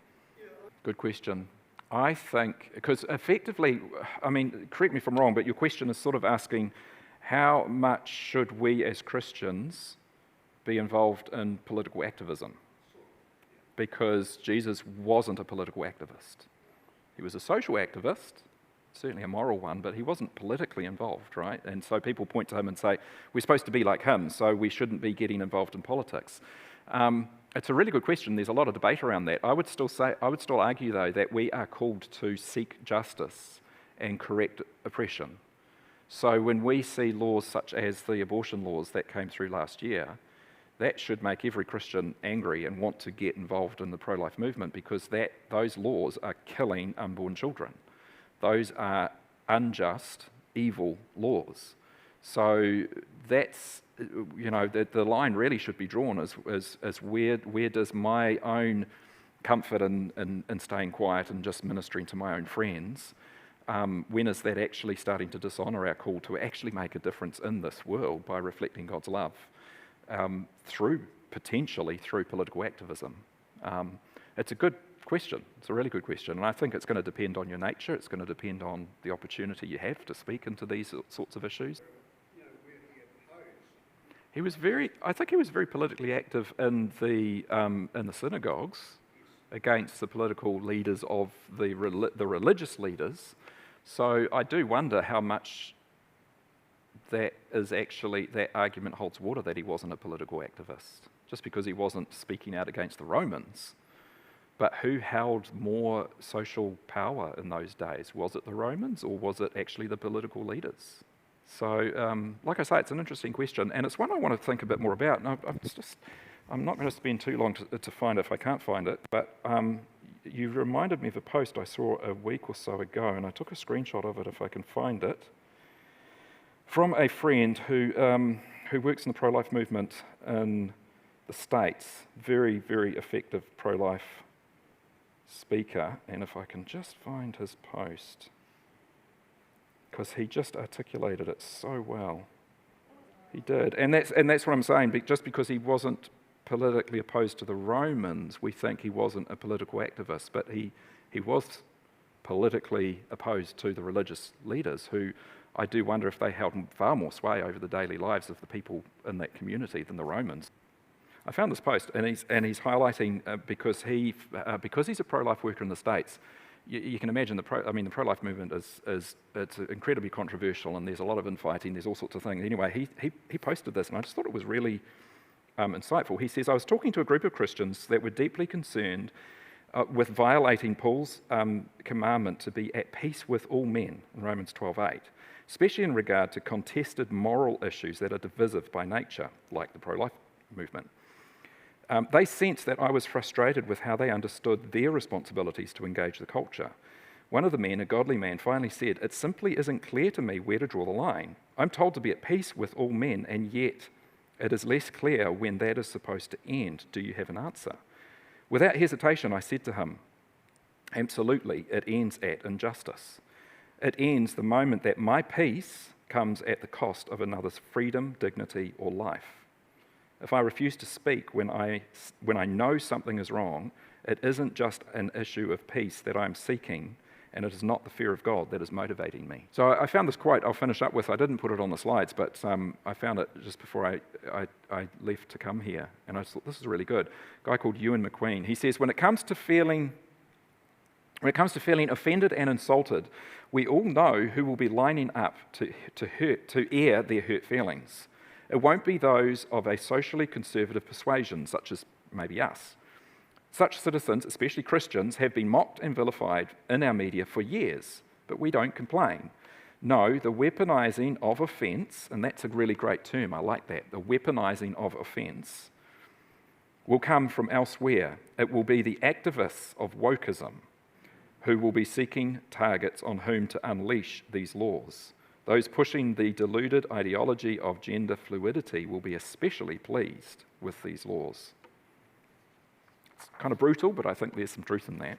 Good question. I think, because effectively, I mean, correct me if I'm wrong, but your question is sort of asking how much should we as Christians be involved in political activism? Because Jesus wasn't a political activist. He was a social activist, certainly a moral one, but he wasn't politically involved, right? And so people point to him and say, we're supposed to be like him, so we shouldn't be getting involved in politics. It's a really good question. There's a lot of debate around that. I would still argue, though, that we are called to seek justice and correct oppression. So when we see laws such as the abortion laws that came through last year, that should make every Christian angry and want to get involved in the pro-life movement, because those laws are killing unborn children. Those are unjust, evil laws. So that's, the line really should be drawn as where does my own comfort in staying quiet and just ministering to my own friends, when is that actually starting to dishonour our call to actually make a difference in this world by reflecting God's love potentially through political activism? It's a good question. It's a really good question. And I think it's going to depend on your nature. It's going to depend on the opportunity you have to speak into these sorts of issues. I think he was very politically active in the synagogues against the political leaders of the religious leaders. So I do wonder how much that argument holds water, that he wasn't a political activist, just because he wasn't speaking out against the Romans. But who held more social power in those days? Was it the Romans, or was it actually the political leaders? So, like I say, it's an interesting question, and it's one I want to think a bit more about. And I'm not going to spend too long to find it if I can't find it, but you reminded me of a post I saw a week or so ago, and I took a screenshot of it if I can find it, from a friend who works in the pro-life movement in the States. Very, very effective pro-life speaker, and if I can just find his post, because he just articulated it so well. He did, and that's what I'm saying. Just because he wasn't politically opposed to the Romans, we think he wasn't a political activist, but he was politically opposed to the religious leaders, who I do wonder if they held far more sway over the daily lives of the people in that community than the Romans. I found this post, and he's highlighting because he's a pro-life worker in the States. You can imagine the pro-life movement it's incredibly controversial, and there's a lot of infighting. There's all sorts of things. Anyway, he posted this, and I just thought it was really insightful. He says, "I was talking to a group of Christians that were deeply concerned with violating Paul's commandment to be at peace with all men in Romans 12:8, especially in regard to contested moral issues that are divisive by nature, like the pro-life movement. They sensed that I was frustrated with how they understood their responsibilities to engage the culture. One of the men, a godly man, finally said, 'It simply isn't clear to me where to draw the line. I'm told to be at peace with all men, and yet it is less clear when that is supposed to end. Do you have an answer?' Without hesitation, I said to him, 'Absolutely, it ends at injustice. It ends the moment that my peace comes at the cost of another's freedom, dignity, or life. If I refuse to speak when I know something is wrong, it isn't just an issue of peace that I'm seeking, and it is not the fear of God that is motivating me.'" So I found this quote I'll finish up with. I didn't put it on the slides, but I found it just before I left to come here, and I just thought, this is really good. A guy called Ewan McQueen. He says, when it comes to feeling offended and insulted, we all know who will be lining up to air their hurt feelings. It won't be those of a socially conservative persuasion, such as maybe us. Such citizens, especially Christians, have been mocked and vilified in our media for years, but we don't complain. No, the weaponising of offence, and that's a really great term, I like that, the weaponising of offence, will come from elsewhere. It will be the activists of wokeism who will be seeking targets on whom to unleash these laws. Those pushing the deluded ideology of gender fluidity will be especially pleased with these laws. It's kind of brutal, but I think there's some truth in that.